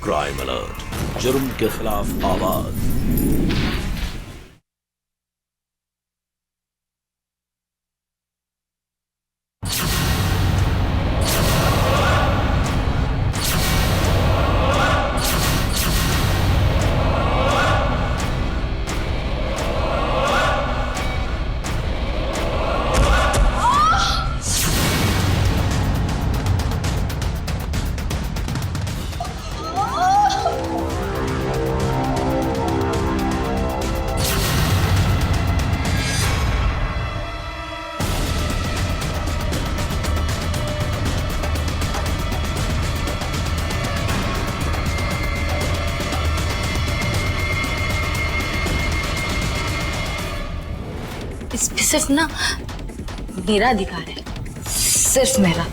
Crime alert, जुर्म के खिलाफ आवाज। इस पे सिर्फ ना मेरा अधिकार है, सिर्फ मेरा।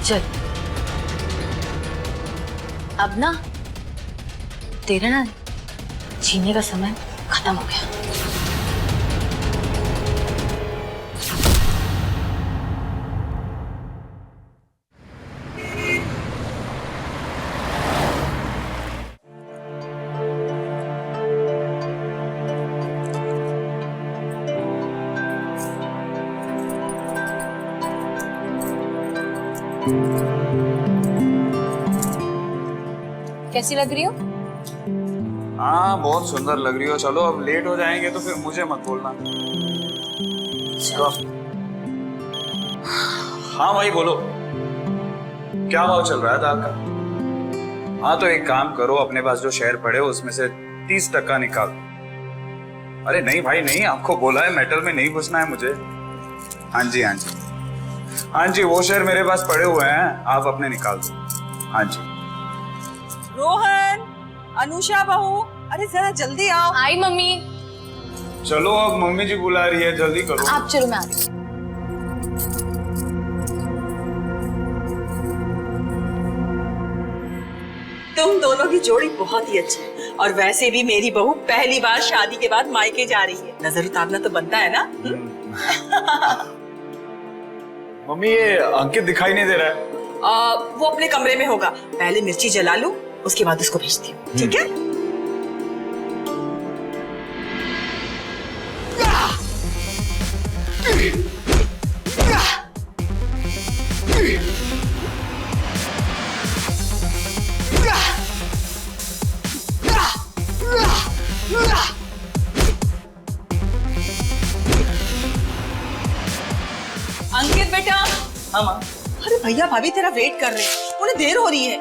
चल अब ना तेरा ना जीने का समय खत्म हो गया। कैसी लग रही हो? हाँ बहुत सुंदर लग रही हो। चलो अब लेट हो जाएंगे तो फिर मुझे मत बोलना। हाँ भाई बोलो, क्या भाव चल रहा है दाल का? हाँ तो एक काम करो, अपने पास जो शेयर पड़े हो उसमें से 30% निकाल। अरे नहीं भाई नहीं, आपको बोला है मेटल में नहीं घुसना है मुझे। हाँ जी हाँ जी हाँ जी, वो शेयर मेरे पास पड़े हुए हैं, आप अपने निकाल दो। हाँ जी। रोहन, अनुषा बहू, अरे जरा जल्दी आओ। आई मम्मी। चलो अब मम्मी जी बुला रही है, जल्दी करो। आप चलो, मैं आ रही हूँ। तुम दोनों की जोड़ी बहुत ही अच्छी है, और वैसे भी मेरी बहू पहली बार शादी के बाद मायके जा रही है, नजर उतारना तो बनता है ना। मम्मी ये अंकित दिखाई नहीं दे रहा है। वो अपने कमरे में होगा, पहले मिर्ची जला लूं, उसके बाद उसको भेजती हूँ, ठीक है? अंकित बेटा। हाँ माँ। अरे भैया भाभी तेरा वेट कर रहे हैं, उन्हें देर हो रही है।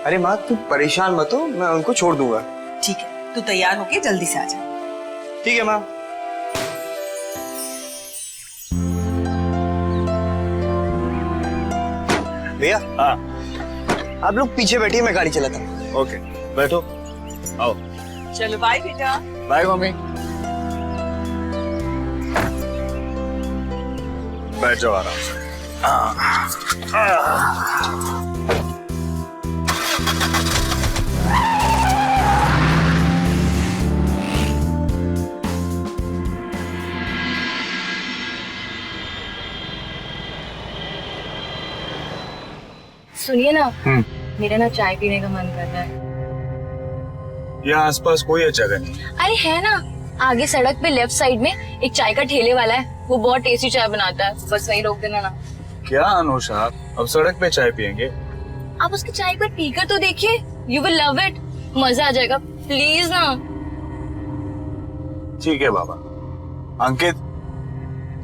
अरे माँ तू परेशान मत हो, मैं उनको छोड़ दूंगा। ठीक है, तू तैयार होके जल्दी से आ जा। ठीक है माँ। भैया। हाँ आप लोग पीछे बैठिए, मैं गाड़ी चलाता हूँ। ओके बैठो, आओ। चलो बाय बेटा। Bye mummy. बैठ जाओ आराम से। सुनिए ना, मेरा ना चाय पीने का मन कर रहा है। यहाँ आसपास कोई जगह नहीं है। अरे है ना, आगे सड़क पे लेफ्ट साइड में एक चाय का ठेले वाला है, वो बहुत टेस्टी चाय बनाता है, बस वहीं रोक देना ना। क्या अनुषा, अब सड़क पे चाय पियेंगे? आप उसकी चाय पर पीकर तो देखिए, यू विल लव इट, मजा आ जाएगा, प्लीज ना। ठीक है बाबा। अंकित।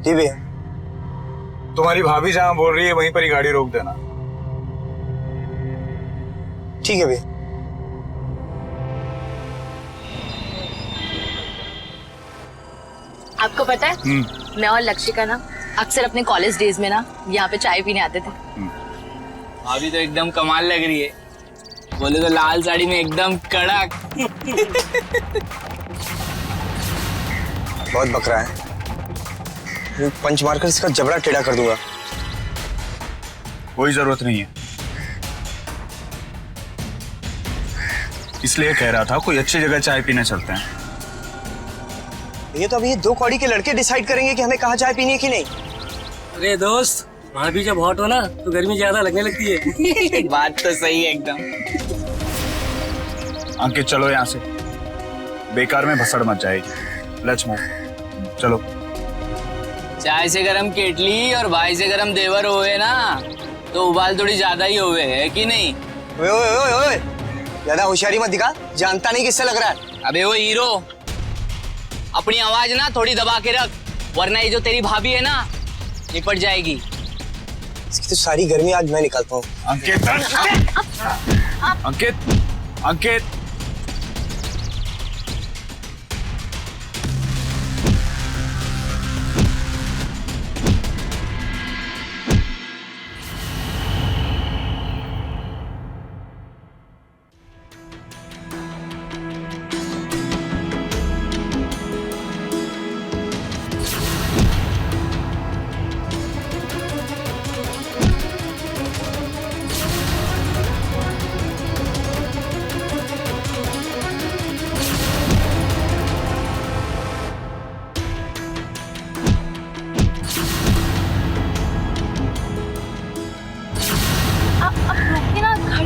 जी भैया। तुम्हारी भाभी जहाँ बोल रही है वहीं पर ही गाड़ी रोक देना। ठीक है भैया। आपको पता है, मैं और लक्ष्य का ना अक्सर अपने कॉलेज डेज में ना यहाँ पे चाय पीने आते थे। अभी तो एकदम कमाल लग रही है, बोले तो लाल साड़ी में एकदम कड़क। बहुत बकरा है, पंच मारकर इसका जबड़ा टेढ़ा कर दूंगा। कोई जरूरत नहीं है, इसलिए कह रहा था कोई अच्छी जगह चाय पीने चलते हैं। ये तो अभी ये दो कौड़ी के लड़के डिसाइड करेंगे कि हमें कहाँ चाय पीनी है कि नहीं। अरे दोस्त, वहाँ भी जब हॉट हो ना तो गर्मी ज्यादा लगने लगती है। बात तो सही है एकदम। अंकित चलो यहाँ से, बेकार में भसड़ मच जाएगी। लेट्स मूव, चलो। चाय से गरम केटली और भाई से गरम देवर होए ना तो उबाल थोड़ी ज्यादा ही होवे, है कि नहीं? ओए ओए ओए ओए, ज्यादा होशियारी मत दिखा, जानता नहीं किससे लग रहा है। अबे वो हीरो, अपनी आवाज ना थोड़ी दबा के रख, वरना ये जो तेरी भाभी है ना निपट जाएगी। इसकी तो सारी गर्मी आज मैं निकालता हूँ। अंकित अंकित अंकित,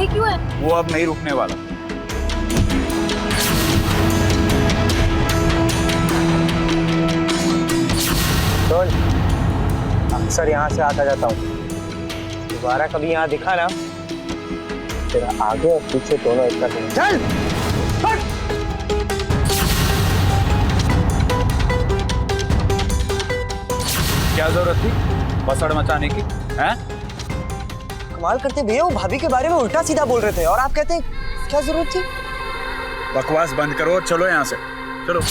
क्यों है? वो अब नहीं रुकने वाला। सुन, अक्सर यहाँ से आता जाता हूँ, दोबारा कभी यहाँ दिखा ना तेरा आगे और पीछे दोनों एक कर दूंगा। चल हट। क्या जरूरत थी भसड़ मचाने की? हैं? कमाल करते भैया, वो भाभी के बारे में उल्टा सीधा बोल रहे थे और आप कहते हैं क्या जरूरत थी? बकवास बंद करो और चलो यहाँ से, चलो।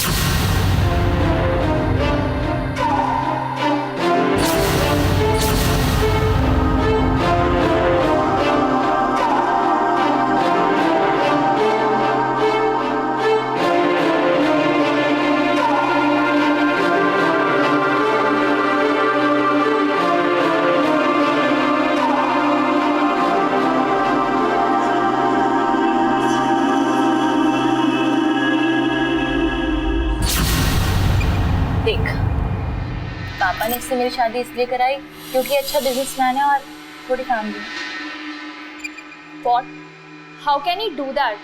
देख, पापा ने इससे मेरी शादी इसलिए कराई क्योंकि अच्छा बिजनेसमैन है और थोड़ी family. What? How can he do that?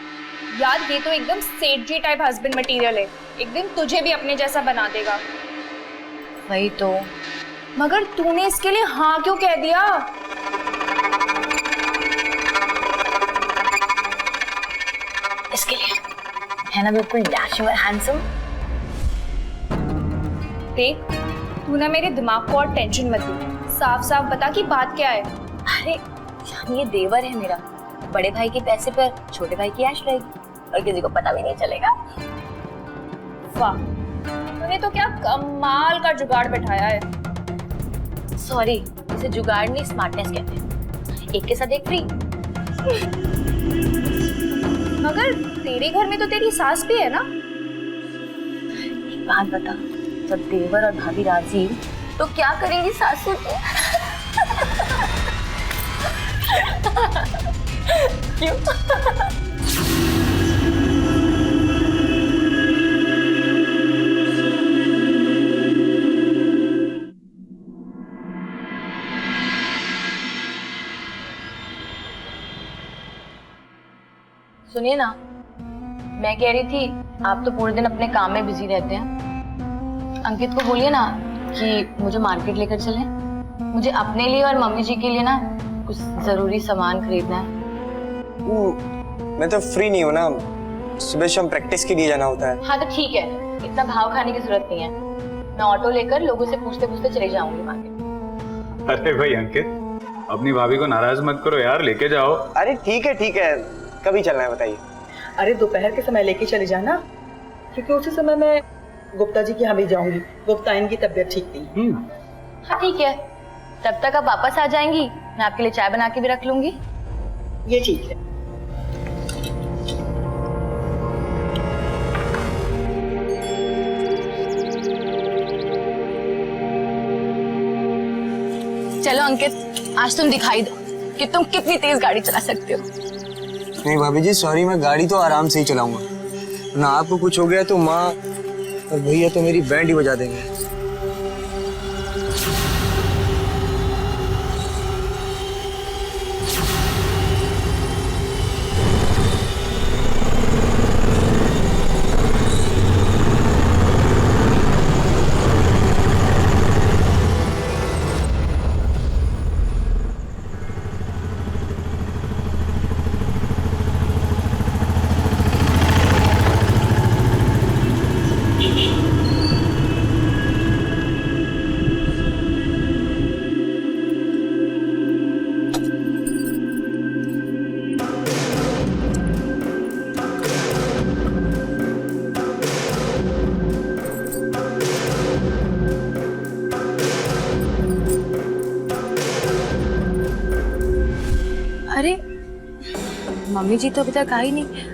यार ये तो एकदम सेठ जी टाइप हस्बैंड मटेरियल है, एक दिन तुझे भी अपने जैसा बना देगा। वही तो। मगर तूने इसके लिए हाँ क्यों कह दिया? इसके लिए है ना बिल्कुल डैशिंग और हैंडसम। देख, तू ना मेरे दिमाग को और टेंशन मत दे, साफ साफ बता कि बात क्या है। अरे यार, ये देवर है मेरा, बड़े भाई के पैसे पर छोटे भाई की ऐश रहेगी और किसी को पता भी नहीं चलेगा। वाह, तूने तो क्या कमाल का जुगाड़ बैठाया है। सॉरी, इसे जुगाड़ नहीं स्मार्टनेस कहते हैं। एक के साथ एक फ्री। मगर तेरे घर में तो तेरी सास भी है ना? एक बात बता, जब देवर और भाभी राजी तो क्या करेगी सासू की? क्यों? सुनिए ना, मैं कह रही थी आप तो पूरे दिन अपने काम में बिजी रहते हैं, अंकित को बोलिए ना कि मुझे मार्केट लेकर चलें। मुझे अपने लिए और मम्मी जी के लिए ना कुछ जरूरी सामान खरीदना है। मैं तो फ्री नहीं हूँ ना, सुबह शाम प्रैक्टिस के लिए जाना होता है। हाँ तो ठीक है, इतना भाव खाने की जरूरत नहीं है, मैं ऑटो लेकर लोगों से पूछते पूछते चले जाऊंगी मार्केट। अरे भाई अंकित, अपनी भाभी को नाराज मत करो यार, लेके जाओ। अरे ठीक है, कभी चलना है बताइए? अरे दोपहर के समय लेके चले जाना, क्योंकि उसी समय मैं गुप्ता जी के यहाँ भी जाऊंगी। गुप्ता इनकी तबीयत ठीक नहीं। हाँ ठीक है, तब तक आप वापस आ जाएंगी, मैं आपके लिए चाय बना के भी रख लूंगी। ये ठीक है। चलो अंकित, आज तुम दिखाई दो कि तुम कितनी तेज गाड़ी चला सकते हो। नहीं भाभी जी सॉरी, मैं गाड़ी तो आराम से ही चलाऊंगा ना। आपको कुछ हो गया तो माँ और भैया तो मेरी बैंड ही बजा देंगे। अरे मम्मी जी तो अभी तक आई नहीं।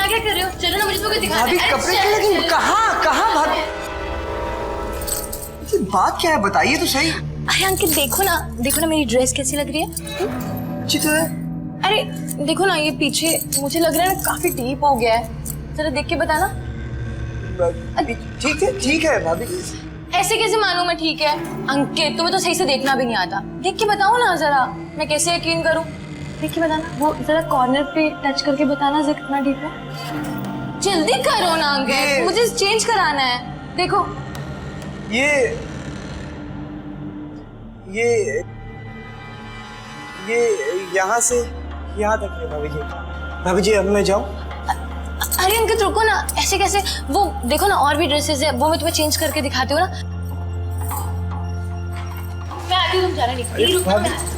क्या कर रहे हो? चलो ना, मुझे तो कोई दिखा भाभी कपड़े क्यों लगे? कहाँ कहाँ भाभी? ये बात क्या है बताइए तो सही। अरे अंकित देखो ना मेरी ड्रेस कैसी लग रही है। अच्छी तो है। अरे देखो ना, ये पीछे मुझे लग रहा है ना काफी डीप हो गया है, जरा देख के बताना। ठीक है भाभी। ऐसे कैसे मालूम मैं ठीक है? अंकित तुम्हें तो सही से देखना भी नहीं आता, देख के बताओ ना जरा, मैं कैसे यकीन करूं? देख के बताना, वो जरा कॉर्नर पे टच करके बताना जरा कितना डीप है। जल्दी करो ना अंकित, मुझे चेंज कराना है। देखो ये यहाँ से यहाँ तक है भाभी जी। भाभी जी अब मैं जाऊँ? अरे अंकित रुको ना, ऐसे कैसे? वो देखो ना और भी ड्रेसेस है, वो मैं तुम्हें चेंज करके दिखाती हूँ ना। मैं आती हूँ, तुम जाना नहीं। रुको मैं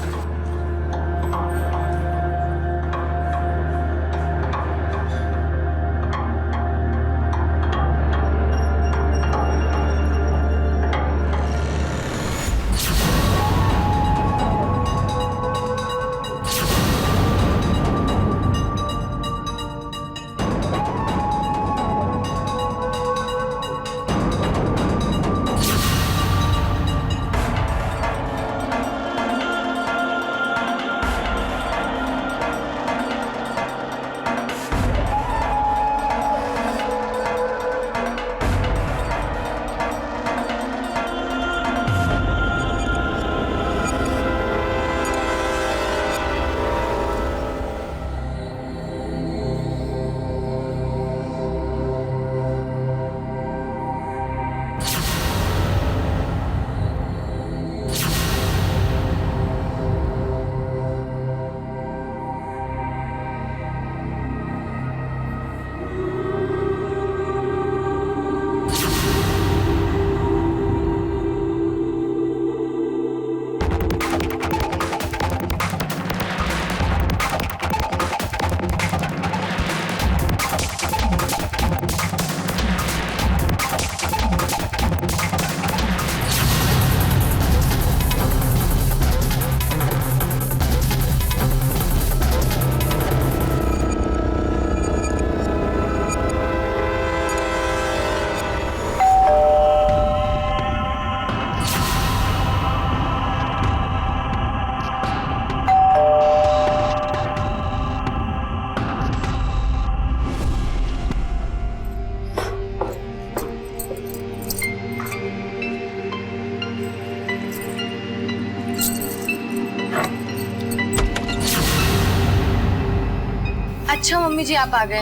अच्छा मम्मी जी आप आ गए।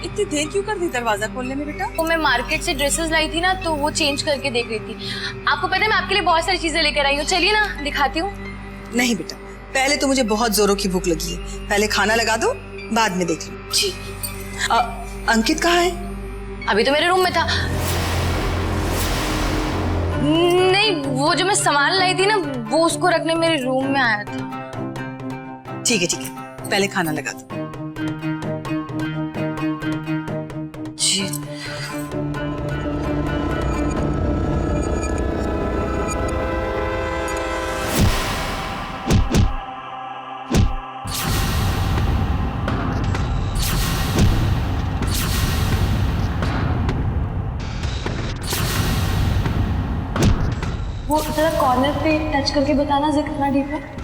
इतनी देर क्यों कर दी दरवाजा खोलने में बेटा? वो मैं मार्केट से ड्रेसेस लाई थी ना, तो वो चेंज करके देख रही थी। आपको पता है मैं आपके लिए बहुत सारी चीजें लेकर आई हूँ, चलिए ना दिखाती हूँ। नहीं बेटा, पहले तो मुझे बहुत जोरों की भूख लगी है, पहले खाना लगा दो, बाद में देख लो। जी। अंकित कहाँ है? अभी तो मेरे रूम में था। नहीं, वो जो मैं सामान लाई थी ना, वो उसको रखने मेरे रूम में आया था। ठीक है, पहले खाना लगा दो। जी। वो जरा कॉर्नर पे टच करके बताना जी कितना डीप है।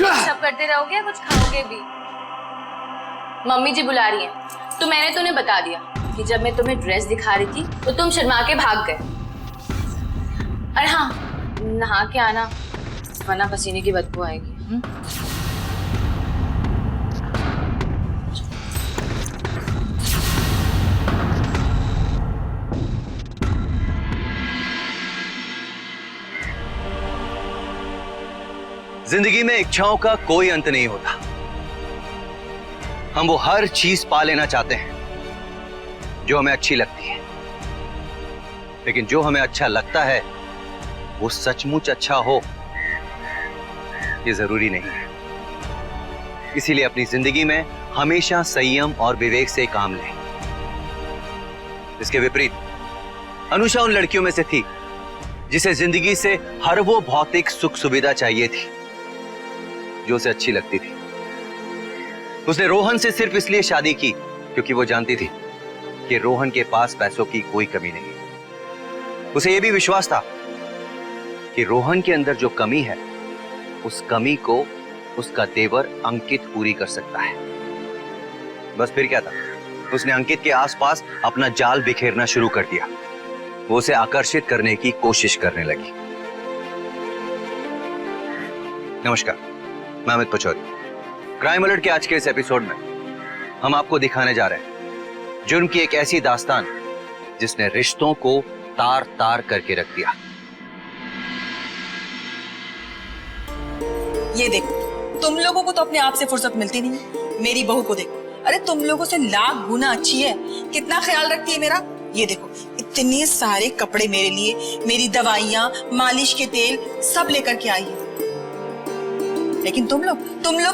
सब करते रहोगे या कुछ खाओगे भी? मम्मी जी बुला रही हैं, तो मैंने तुम्हें बता दिया कि जब मैं तुम्हें ड्रेस दिखा रही थी तो तुम शर्मा के भाग गए। अरे हाँ, नहा के आना वरना पसीने की बदबू आएगी। जिंदगी में इच्छाओं का कोई अंत नहीं होता। हम वो हर चीज पा लेना चाहते हैं जो हमें अच्छी लगती है, लेकिन जो हमें अच्छा लगता है वो सचमुच अच्छा हो ये जरूरी नहीं है। इसीलिए अपनी जिंदगी में हमेशा संयम और विवेक से काम लें। इसके विपरीत अनुषा उन लड़कियों में से थी जिसे जिंदगी से हर वो भौतिक सुख सुविधा चाहिए थी जो उसे अच्छी लगती थी। उसने रोहन से सिर्फ इसलिए शादी की क्योंकि वो जानती थी कि रोहन के पास पैसों की कोई कमी नहीं है। उसे यह भी विश्वास था कि रोहन के अंदर जो कमी है उस कमी को उसका देवर अंकित पूरी कर सकता है। बस फिर क्या था, उसने अंकित के आसपास अपना जाल बिखेरना शुरू कर दिया। वो उसे आकर्षित करने की कोशिश करने लगी। नमस्कार, मैं अमित पचौरी। क्राइम अलर्ट के आज के इस एपिसोड में हम आपको दिखाने जा रहे हैं जुर्म की एक ऐसी दास्तान जिसने रिश्तों को तार तार करके रख दिया। ये देखो, तुम लोगों को तो अपने आप से फुर्सत मिलती नहीं। मेरी बहू को देखो, अरे तुम लोगों से लाख गुना अच्छी है, कितना ख्याल रखती है मेरा। ये देखो, इतने सारे कपड़े मेरे लिए, मेरी दवाइयाँ, मालिश के तेल सब लेकर के आई है। लेकिन तुम लोग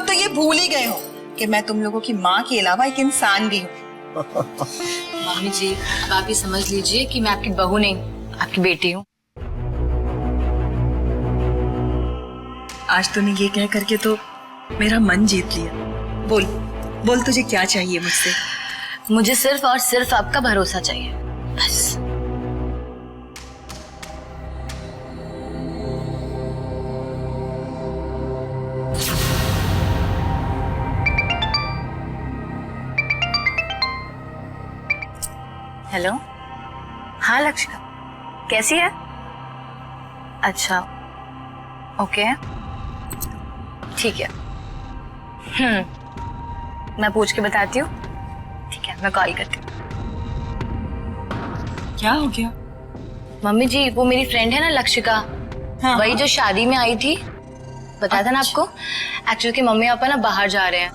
तो ये भूल ही गए हो कि मैं तुम लोगों की माँ के अलावा एक इंसान भी हूँ। मम्मी जी अब आप ये समझ लीजिए कि मैं आपकी बहू नहीं, आपकी बेटी हूँ। आज तूने ये कह करके तो मेरा मन जीत लिया। बोल तुझे क्या चाहिए मुझसे? मुझे सिर्फ और सिर्फ आपका भरोसा चाहिए, बस। हेलो, हाँ लक्षिका, कैसी है? अच्छा, ओके, ठीक है। मैं पूछ के बताती हूँ। ठीक है, मैं कॉल करती हूँ। क्या हो गया? मम्मी जी वो मेरी फ्रेंड है ना लक्षिका, हाँ, वही जो शादी में आई थी, बताया था ना आपको। एक्चुअली कि मम्मी पापा ना बाहर जा रहे हैं,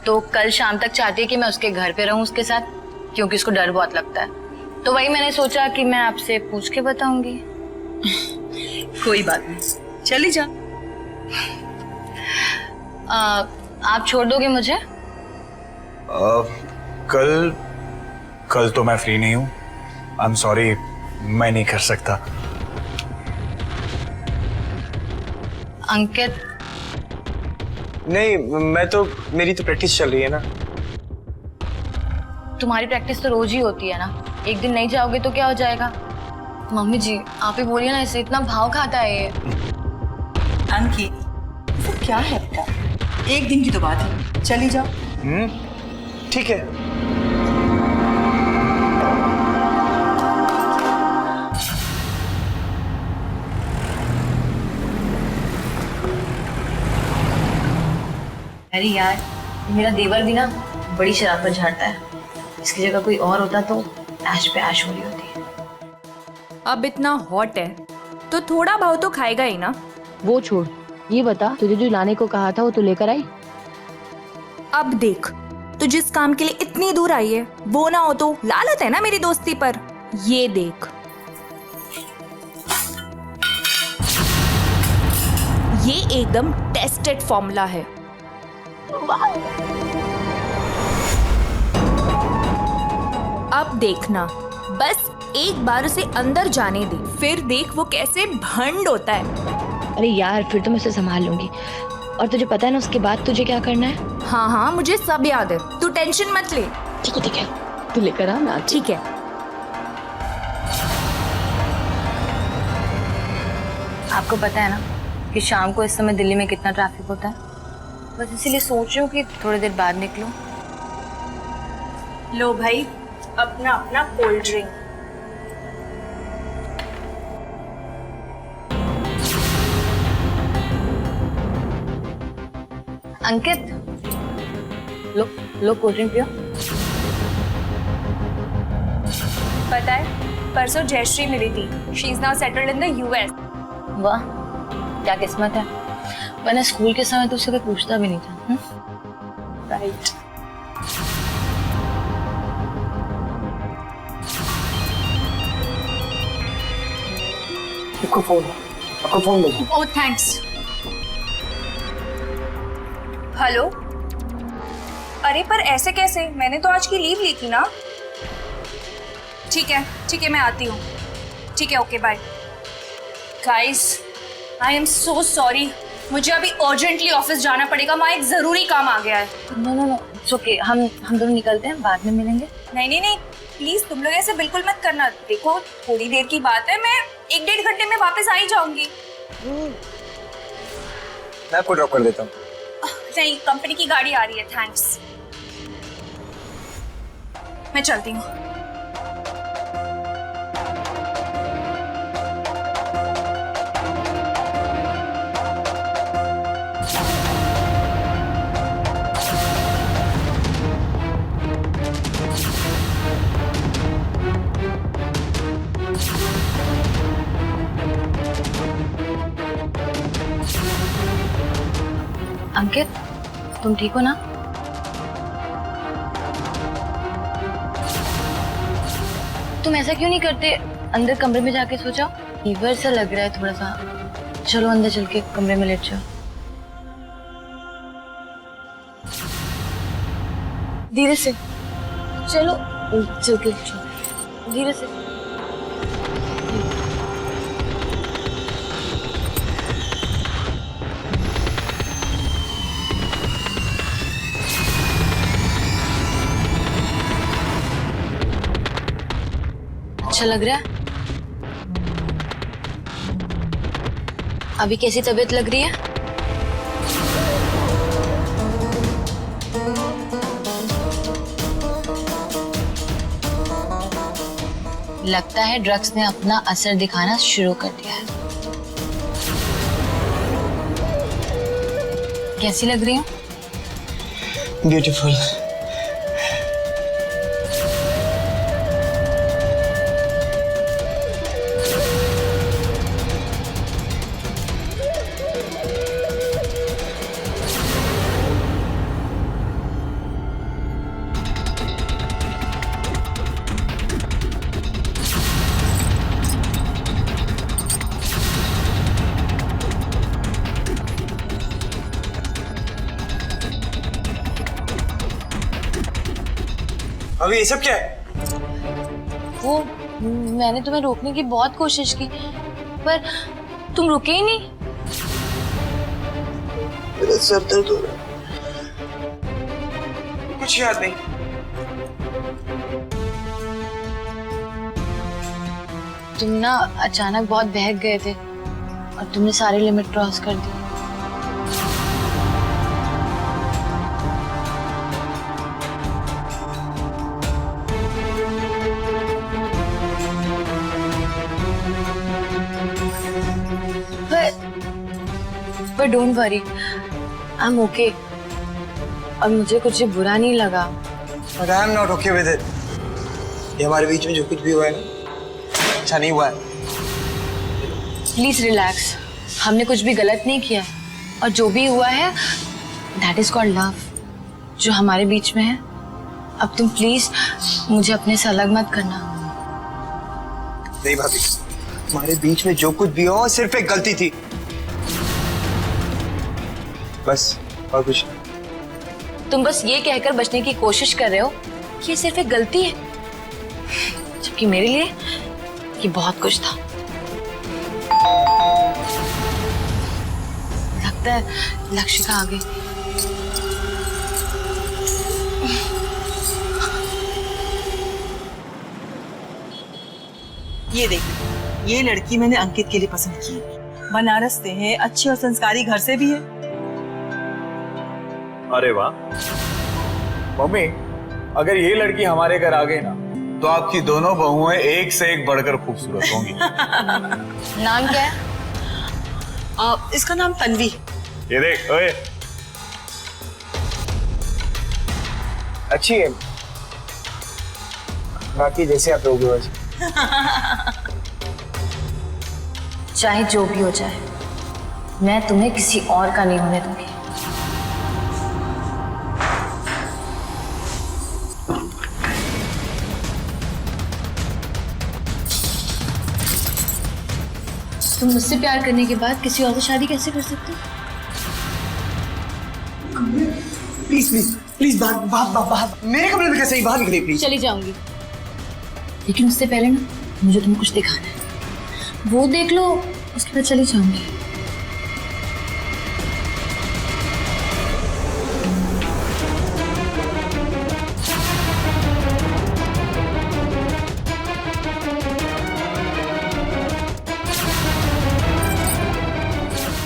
तो कल शाम तक चाहती है कि मैं उसके घर पे रहूं उसके साथ, क्योंकि उसको डर बहुत लगता है। तो वही मैंने सोचा कि मैं आपसे पूछ के बताऊंगी। कोई बात नहीं, चली जा। आप छोड़ दोगे मुझे? कल तो मैं फ्री नहीं हूँ। आई एम सॉरी, मैं नहीं कर सकता। अंकित नहीं, मैं तो, मेरी तो प्रैक्टिस चल रही है ना। तुम्हारी प्रैक्टिस तो रोज ही होती है ना, एक दिन नहीं जाओगे तो क्या हो जाएगा? मम्मी जी आप ही बोलिए ना, इसे इतना भाव खाता है ये। अंकित ये क्या है बेटा, एक दिन की तो बात है, चली जाओ। ठीक है। अरे यार, मेरा देवर भी ना बड़ी शराफत झाड़ता है। इसकी जगह कोई और होता तो ऐश पे ऐश हो रही होती। अब इतना हॉट है तो थोड़ा भाव तो खाएगा ही ना। वो छोड़, ये बता तुझे जो लाने को कहा था वो तो लेकर आई? अब देख, तो जिस काम के लिए इतनी दूर आई है वो ना हो तो लालत है ना मेरी दोस्ती पर। ये देख, ये एकदम टेस्टेड फॉर्मूला है। अब देखना, बस एक बार उसे अंदर जाने दे, फिर देख वो कैसे भंड होता है। अरे यार, फिर तो मैं उसे संभाल लूंगी। और तुझे पता है ना उसके बाद तुझे क्या करना है? हाँ हाँ, मुझे सब याद है, तू टेंशन मत ले। ठीक है, तू लेकर आ, मैं आती हूँ। ठीक है। आपको पता है ना कि शाम को इस समय दिल्ली में कितना ट्रैफिक होता है? बस इसीलिए सोच रही हूँ कि थोड़ी देर बाद निकलूं। लो भाई, अपना अपना कोल्ड ड्रिंक। अंकित, लो कोल्ड ड्रिंक पियो। पता है, परसों जयश्री मिली थी। She is now settled in the US. वाह, क्या किस्मत है। वरना स्कूल के समय तो उससे कोई पूछता भी नहीं था। राइट। फोन दे। Oh thanks. हेलो। अरे पर ऐसे कैसे? मैंने तो आज की लीव ली थी ना। ठीक है मैं आती हूँ। ठीक है, okay bye. Guys, I am so sorry, मुझे अभी अर्जेंटली ऑफिस जाना पड़ेगा। वहाँ एक जरूरी काम आ गया है। No, it's okay. हम दोनों निकलते हैं, बाद में मिलेंगे। नहीं, प्लीज तुम लोग ऐसे बिल्कुल मत करना। देखो, थोड़ी देर की बात है, मैं 1-1.5 घंटे में वापस आ ही जाऊंगी। मैं आपको ड्रॉप कर देता हूँ। नहीं, कंपनी की गाड़ी आ रही है। थैंक्स, मैं चलती हूँ। अंकित, तुम ठीक हो ना? तुम ऐसा क्यों नहीं करते, अंदर कमरे में जाके सो जाओ? फीवर सा लग रहा है थोड़ा सा। चलो अंदर चल के कमरे में लेट जाओ। धीरे से चलो, चल के धीरे से। अच्छा लग रहा है? अभी कैसी तबीयत लग रही है? लगता है ड्रग्स ने अपना असर दिखाना शुरू कर दिया है। कैसी लग रही हूँ? ब्यूटीफुल। अभी ये सब क्या है? वो मैंने तुम्हें रोकने की बहुत कोशिश की, पर तुम रुके ही नहीं। मेरा सर दर्द हो रहा है। कुछ याद नहीं। तुम ना अचानक बहुत बहक गए थे और तुमने सारी लिमिट क्रॉस कर दी। पर don't worry, I am okay. और मुझे कुछ बुरा नहीं लगा। But I am not okay with it. ये हमारे बीच में जो कुछ भी हुआ है ना, अच्छा नहीं हुआ है। प्लीज रिलैक्स, हमने कुछ भी गलत नहीं किया और जो भी हुआ है दैट इज कॉल्ड लव, जो हमारे बीच में है। अब तुम प्लीज मुझे अपने से अलग मत करना। नहीं भाभी, हमारे बीच में जो कुछ भी हो सिर्फ एक गलती थी, बस, और कुछ नहीं। तुम बस ये कहकर बचने की कोशिश कर रहे हो कि ये सिर्फ एक गलती है, जबकि मेरे लिए ये बहुत कुछ था। लगता है लक्षिका आ गई। ये देखिए, ये लड़की मैंने अंकित के लिए पसंद की है। बनारस से है, अच्छी और संस्कारी घर से भी है। अरे वाह मम्मी, अगर ये लड़की हमारे घर आ गई ना तो आपकी दोनों बहुएं एक से एक बढ़कर खूबसूरत होंगी। नाम क्या है? इसका नाम तन्वी। ये देख, ओए अच्छी है, बाकी जैसे आप लोग वैसे। चाहे जो भी हो जाए, मैं तुम्हें किसी और का नहीं होने दूंगी। तुम मुझसे प्यार करने के बाद किसी और से शादी कैसे कर सकते हो? प्लीज प्लीज प्लीज बाहर, मेरे कमरे में कैसे ही बाहर निकले प्लीज। चली जाऊंगी, लेकिन उससे पहले ना मुझे तुम्हें कुछ दिखाना है, वो देख लो, उसके बाद चली जाऊंगी।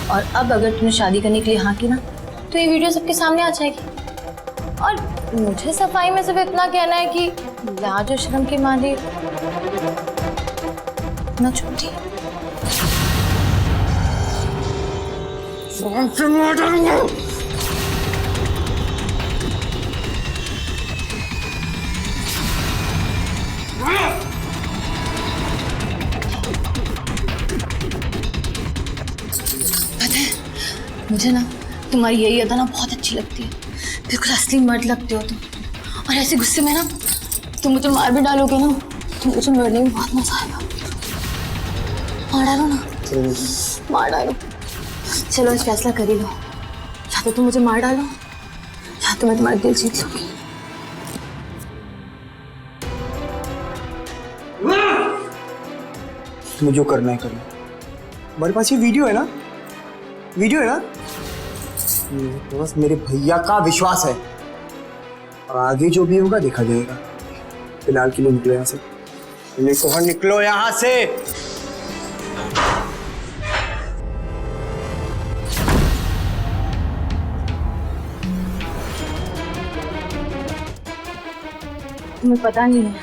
और अब अगर तुमने शादी करने के लिए हाँ की ना, तो ये वीडियो सबके सामने आ जाएगी। और मुझे सफाई में सिर्फ इतना कहना है कि लाज और शर्म के मारे ना छोटी। मुझे ना तुम्हारी यही अदा ना बहुत अच्छी लगती है, बिल्कुल असली मर्द लगते हो तुम। और ऐसे गुस्से में ना तुम मुझे मार भी डालोगे ना तो मुझे मरने में बहुत मजा आएगा। मार डालो ना, मार डालो। चलो आज फैसला कर ही लो, या तो तुम मुझे मार डालो या तो मैं तुम्हारा दिल जीत लूंगी। तुम्हें जो करना है करो। हमारे पास ये वीडियो है ना, वीडियो है ना, तो बस मेरे भैया का विश्वास है, और आगे जो भी होगा देखा जाएगा। फिलहाल के लिए निकलो यहाँ से, निकलो यहाँ से। तुम्हें पता नहीं है,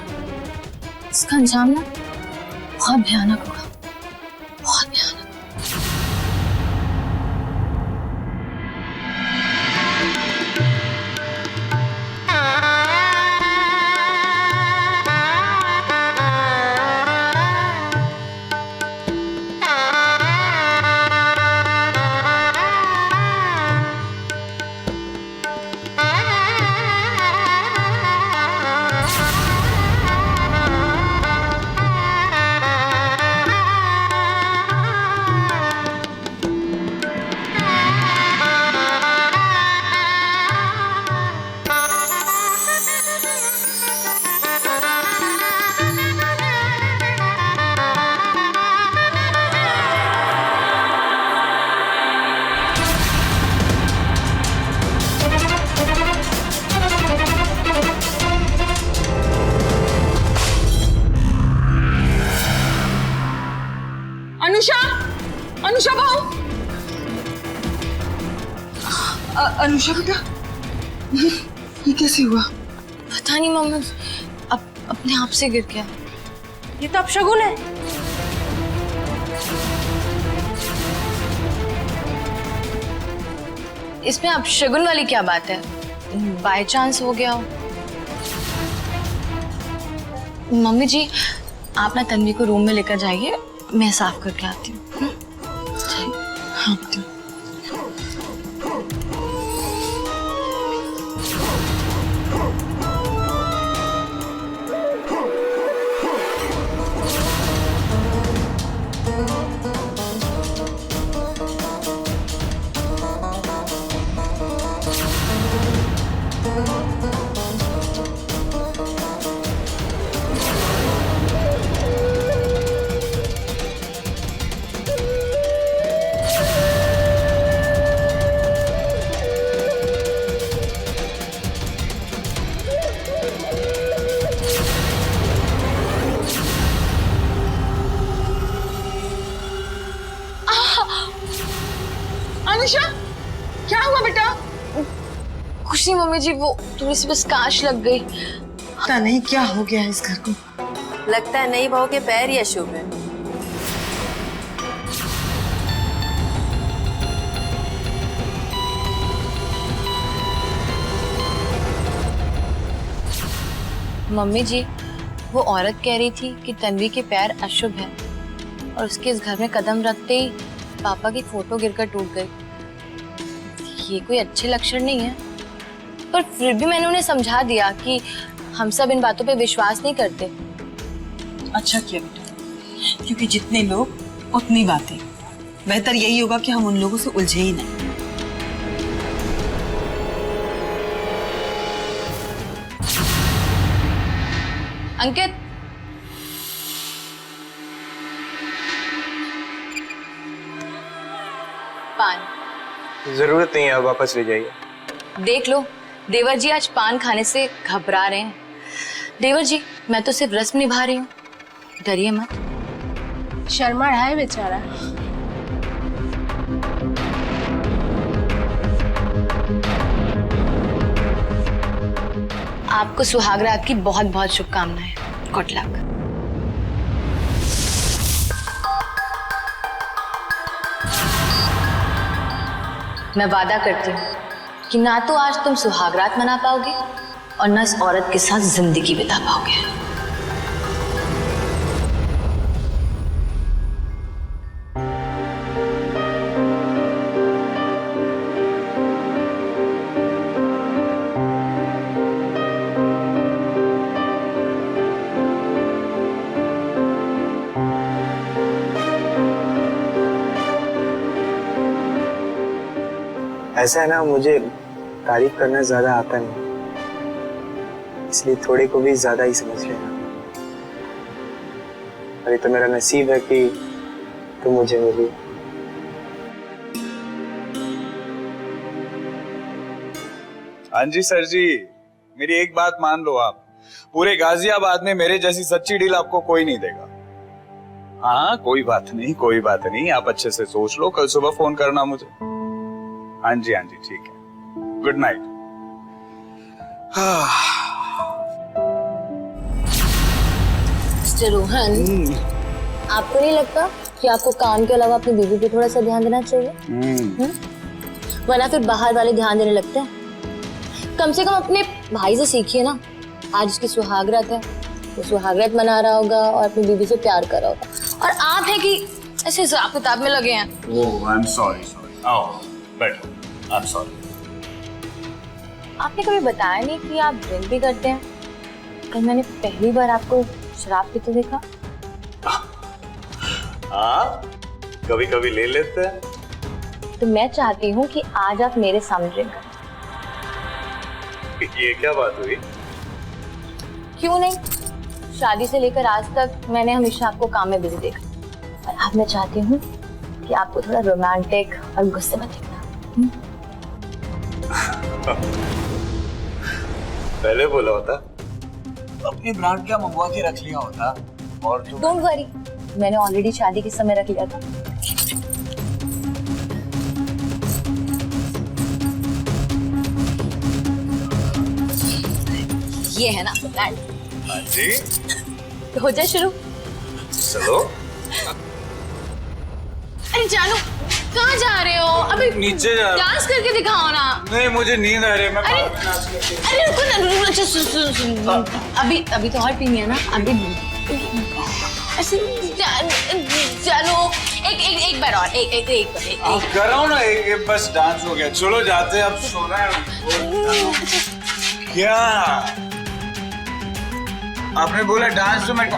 इसका अंजाम ना बहुत भयानक होगा, बहुत भयानक। अनुषा, अनुषा बहू, अनुषा बेटा, ये कैसे हुआ? पता नहीं मम्मी, अपने आप से गिर गया। ये तो अपशगुन है। इसमें अपशगुन वाली क्या बात है? बाय चांस हो गया हो। मम्मी जी आप ना तन्वी को रूम में लेकर जाइए, मैं साफ करके आती हूँ। हाँ अनिशा, क्या हुआ बेटा? कुछ नहीं मम्मी जी, वो थोड़ी सी बस कांच लग गई। पता नहीं क्या हो गया है इस घर को। लगता है नई बहू के पैर ही अशुभ है। मम्मी जी वो औरत कह रही थी कि तन्वी के पैर अशुभ है और उसके इस घर में कदम रखते ही पापा की फोटो गिरकर टूट गई। ये कोई अच्छे लक्षण नहीं है, पर फिर भी मैंने उन्हें समझा दिया कि हम सब इन बातों पे विश्वास नहीं करते। अच्छा किया बेटा, क्योंकि जितने लोग उतनी बातें। बेहतर यही होगा कि हम उन लोगों से उलझे ही नहीं। अंकित, पान। जरूरत नहीं है, आप वापस ले जाइए। देख लो देवर जी आज पान खाने से घबरा रहे हैं। देवर जी मैं तो सिर्फ रस्म निभा रही हूँ, डरिए मत। शर्मा रहा है बेचारा। आपको सुहागरात की बहुत बहुत शुभकामनाएं। Good luck. मैं वादा करती हूँ कि ना तो आज तुम सुहागरात मना पाओगे और ना इस औरत के साथ जिंदगी बिता पाओगे। ऐसा है ना, मुझे तारीफ करना ज्यादा आता नहीं, इसलिए थोड़े को भी ज्यादा ही समझ लेना। अरे तो मेरा नसीब है कि तुम मुझे मिली। हाँ जी सर जी, मेरी एक बात मान लो आप, पूरे गाजियाबाद में मेरे जैसी सच्ची डील आपको कोई नहीं देगा। हाँ कोई बात नहीं, कोई बात नहीं, आप अच्छे से सोच लो, कल सुबह फोन करना मुझे। हाँ जी ठीक है, गुड नाइट। मिस्टर रोहन, आपको नहीं लगता कि आपको काम के अलावा अपनी बीवी पे थोड़ा सा ध्यान देना चाहिए? वरना फिर बाहर वाले ध्यान देने लगते हैं। कम से कम अपने भाई से सीखिए ना। आज उसकी सुहागरात है, वो सुहागरात मना रहा होगा और अपनी बीवी से प्यार कर रहा होगा, और आप है कि ऐसे हिसाब किताब में लगे हैं। ओह आई एम सॉरी। आओ बैठो, आई एम सॉरी। आपने कभी बताया नहीं कि आप ड्रिंक भी करते हैं। कल मैंने पहली बार आपको शराब पीते देखा। हाँ कभी कभी ले लेते हैं। तो मैं चाहती हूँ कि आज आप मेरे सामने ड्रिंक करें। ये क्या बात हुई? क्यों नहीं, शादी से लेकर आज तक मैंने हमेशा आपको काम में बिजी देखा, और अब मैं चाहती हूँ कि आपको थोड़ा रोमांटिक और गुस्से में देखना। पहले बोला होता, अपनी ब्रांड क्या मंगवा के रख लिया होता। और जो डोंट वरी, मैंने ऑलरेडी शादी के समय रख लिया था। ये है ना ब्रांड। हाँ जी, तो हो जाए शुरू। चलो। अरे जानू कहाँ जा रहे हो? अभी नीचे जा। डांस करके दिखाओ ना। नहीं मुझे नींद आ रही है, मैं अरे बाहर में नाच के आती हूँ। अरे रुको ना, रुको, अच्छा सुन। अभी तो और पीनी है ना, अभी ऐसे जानू एक बार और एक बार। आप कराओ ना, एक बस डांस हो गया, चलो जाते हैं, अब सोना है। क्या आपने बोला डांस तो मैं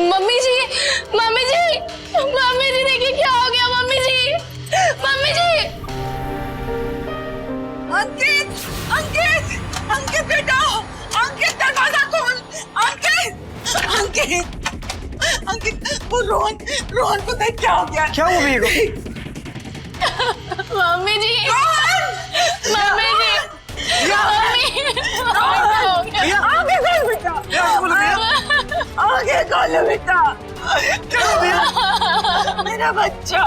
मम्मी जी देखिए क्या हो गया। मम्मी जी अंकित बेटा, अंकित दरवाजा खोल। अंकित वो रोहन को देख क्या हो गया? क्या हो गया? मम्मी जी आगे खोलो बेटा, मेरा बच्चा।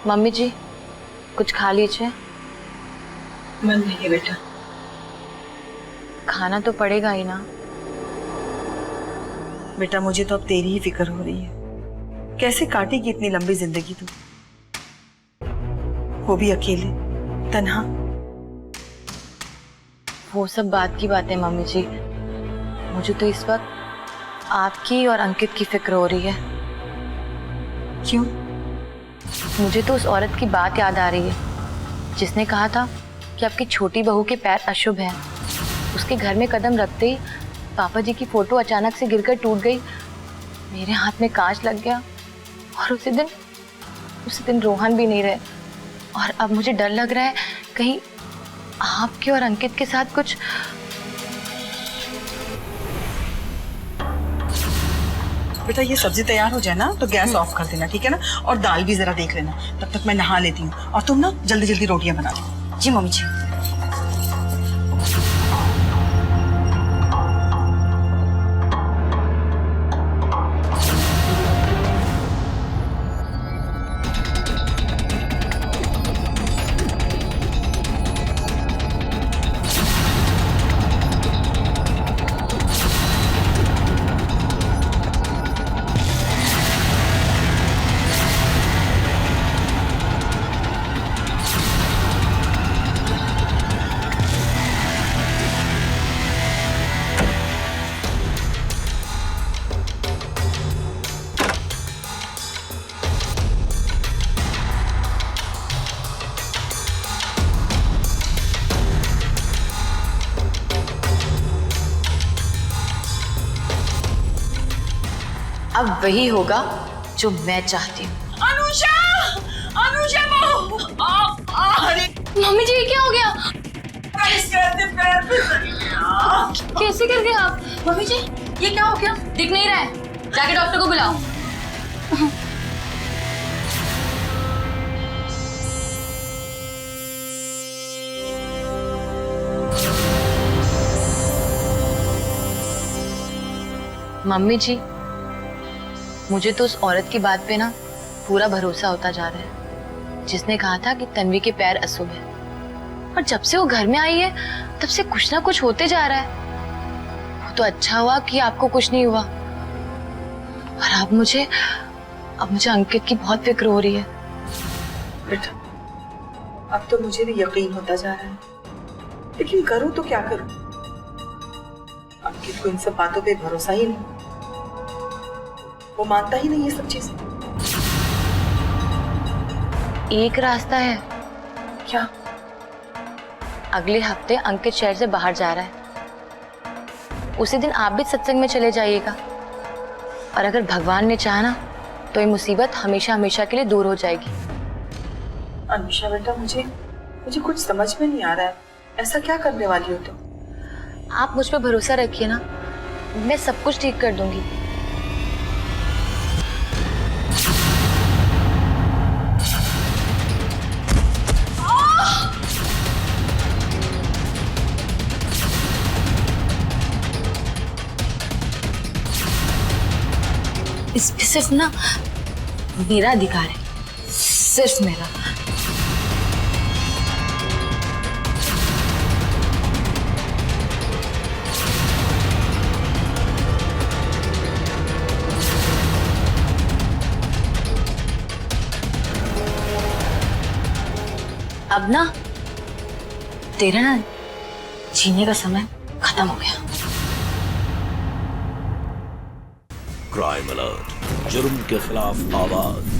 मम्मी जी कुछ खा लीजिए। मन नहीं है बेटा। खाना तो पड़ेगा ही ना। बेटा मुझे तो अब तेरी ही फिक्र हो रही है, कैसे काटेगी इतनी लंबी जिंदगी तू, वो भी अकेले तन्हा। वो सब बात की बात है मम्मी जी, मुझे तो इस वक्त आपकी और अंकित की फिक्र हो रही है। क्यों? मुझे तो उस औरत की बात याद आ रही है जिसने कहा था कि आपकी छोटी बहू के पैर अशुभ हैं। उसके घर में कदम रखते ही पापा जी की फोटो अचानक से गिरकर टूट गई, मेरे हाथ में कांच लग गया और उसी दिन रोहन भी नहीं रहे। और अब मुझे डर लग रहा है कहीं आपके और अंकित के साथ कुछ। बेटा ये सब्जी तैयार हो जाए ना तो गैस ऑफ कर देना, ठीक है ना? और दाल भी जरा देख लेना, तब तक मैं नहा लेती हूँ और तुम ना जल्दी जल्दी रोटियां बना लो। जी मम्मी जी। अब वही होगा जो मैं चाहती हूँ। अनुषा बहू, अरे मम्मी जी ये क्या हो गया? पैर फिसल गया। कैसे कर गए आप? मम्मी जी ये क्या हो गया? दिख नहीं रहा है, जाके डॉक्टर को बुलाओ। मम्मी जी मुझे तो उस औरत की बात पे ना पूरा भरोसा होता जा रहा है जिसने कहा था कि तन्वी के पैर अशुभ है, और जब से वो घर में आई है तब से कुछ ना कुछ होते जा रहा है। वो तो अच्छा हुआ कि आपको कुछ नहीं हुआ, और अब मुझे अंकित की बहुत फिक्र हो रही है। बेटा अब तो मुझे भी यकीन होता जा रहा है, लेकिन करूं तो क्या करूं? अंकित को इन सब बातों पे भरोसा ही नहीं, वो मानता ही नहीं ये सब चीजें। एक रास्ता है। क्या? अगले हफ्ते अंकित शहर से बाहर जा रहा है। उसी दिन आप भी सत्संग में चले जाइएगा। और अगर भगवान ने चाहा ना तो ये मुसीबत हमेशा हमेशा के लिए दूर हो जाएगी। अनुषा बेटा, मुझे कुछ समझ में नहीं आ रहा है। ऐसा क्या करने वाली हो तुम? आप मुझ पर भरोसा रखिए ना, मैं सब कुछ ठीक कर दूंगी। इस पे सिर्फ ना मेरा अधिकार है, सिर्फ मेरा। अब ना तेरा ना जीने का समय खत्म हो गया। क्राइम अलर्ट, जुर्म के खिलाफ आवाज।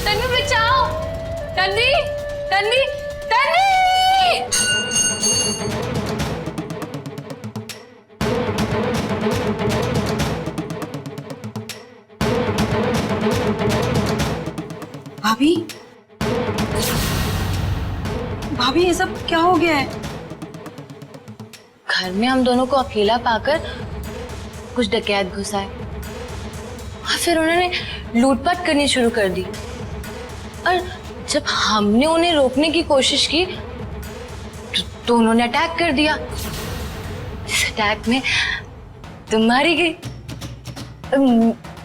तन्वी बचाओ, तन्वी, तन्वी, तन्वी। भाभी, भाभी ये सब क्या हो गया है? घर में हम दोनों को अकेला पाकर कुछ डकैत घुस आए और फिर उन्होंने लूटपाट करनी शुरू कर दी। और जब हमने उन्हें रोकने की कोशिश की तो उन्होंने अटैक कर दिया। इस अटैक में तुम मारी गई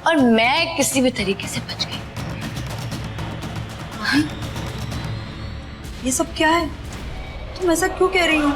और मैं किसी भी तरीके से बच गई। ये सब क्या है? तुम ऐसा क्यों कह रही हो?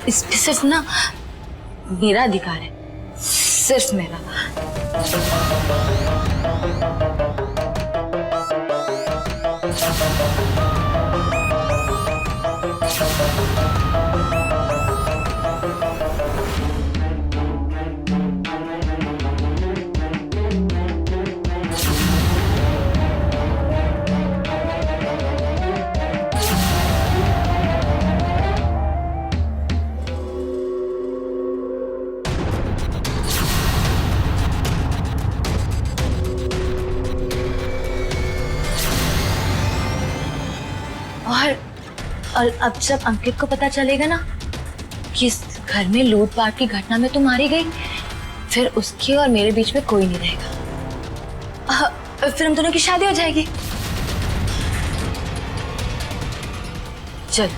इस पे सिर्फ ना मेरा अधिकार है, सिर्फ मेरा। और अब जब अंकित को पता चलेगा ना कि इस घर में लूटपाट की घटना में तुम मारी गई, फिर उसके और मेरे बीच में कोई नहीं रहेगा। फिर हम दोनों की शादी हो जाएगी। चल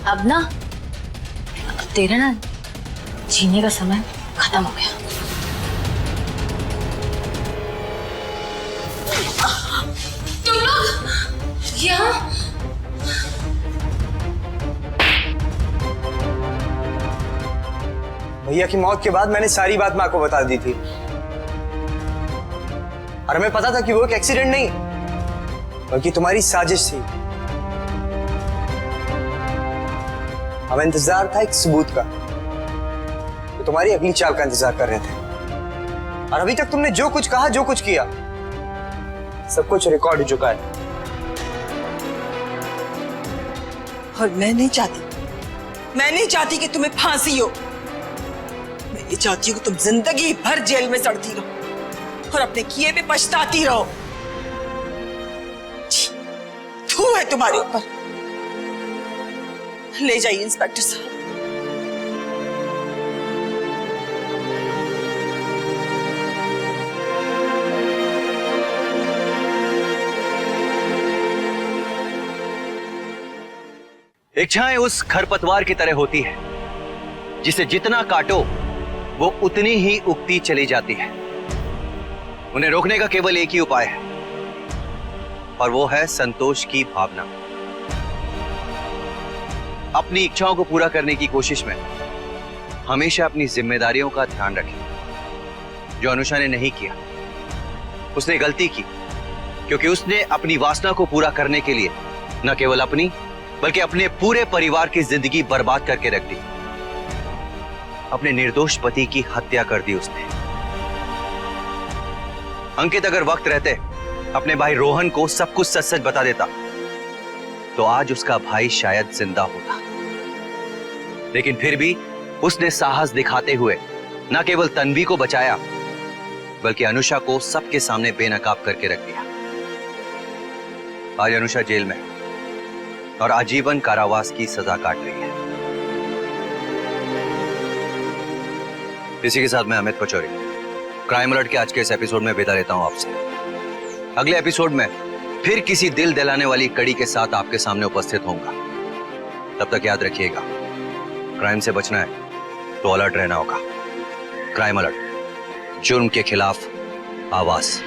अब ना तेरा ना जीने का समय खत्म हो गया। तुम लोग यहाँ? भैया की मौत के बाद मैंने सारी बात माँ को बता दी थी और हमें पता था कि वो एक एक्सीडेंट नहीं बल्कि तुम्हारी साजिश थी। हमें इंतजार था एक सबूत का, तो तुम्हारी अगली चाल का इंतजार कर रहे थे। और अभी तक तुमने जो कुछ कहा, जो कुछ किया, सब कुछ रिकॉर्ड हो चुका है। और मैं नहीं चाहती कि तुम्हें फांसी हो। मैं ये चाहती हूँ कि तुम जिंदगी भर जेल में सड़ती रहो और अपने किए पे पछताती रहो। छी, थू है तुम्हारे ऊपर। ले जाइए इंस्पेक्टर साहब। इच्छाएं उस खरपतवार की तरह होती है जिसे जितना काटो वो उतनी ही उगती चली जाती है। उन्हें रोकने का केवल एक ही उपाय है और वो है संतोष की भावना। अपनी इच्छाओं को पूरा करने की कोशिश में हमेशा अपनी जिम्मेदारियों का ध्यान रखें। जो अनुषा ने नहीं किया, उसने गलती की क्योंकि उसने अपनी वासना को पूरा करने के लिए न केवल अपनी बल्कि अपने पूरे परिवार की जिंदगी बर्बाद करके रख दी। अपने निर्दोष पति की हत्या कर दी उसने। अंकित अगर वक्त रहते अपने भाई रोहन को सब कुछ सच सच बता देता तो आज उसका भाई शायद जिंदा होता। लेकिन फिर भी उसने साहस दिखाते हुए न केवल तन्वी को बचाया बल्कि अनुषा को सबके सामने बेनकाब करके रख दिया। आज अनुषा जेल में और आजीवन कारावास की सजा काट रही है। इसी के साथ मैं अमित पचौरी क्राइम अलर्ट के आज के इस एपिसोड में विदा लेता हूं आपसे। अगले एपिसोड में फिर किसी दिल दिलाने वाली कड़ी के साथ आपके सामने उपस्थित होऊंगा। तब तक याद रखिएगा, क्राइम से बचना है तो अलर्ट रहना होगा। क्राइम अलर्ट, जुर्म के खिलाफ आवाज।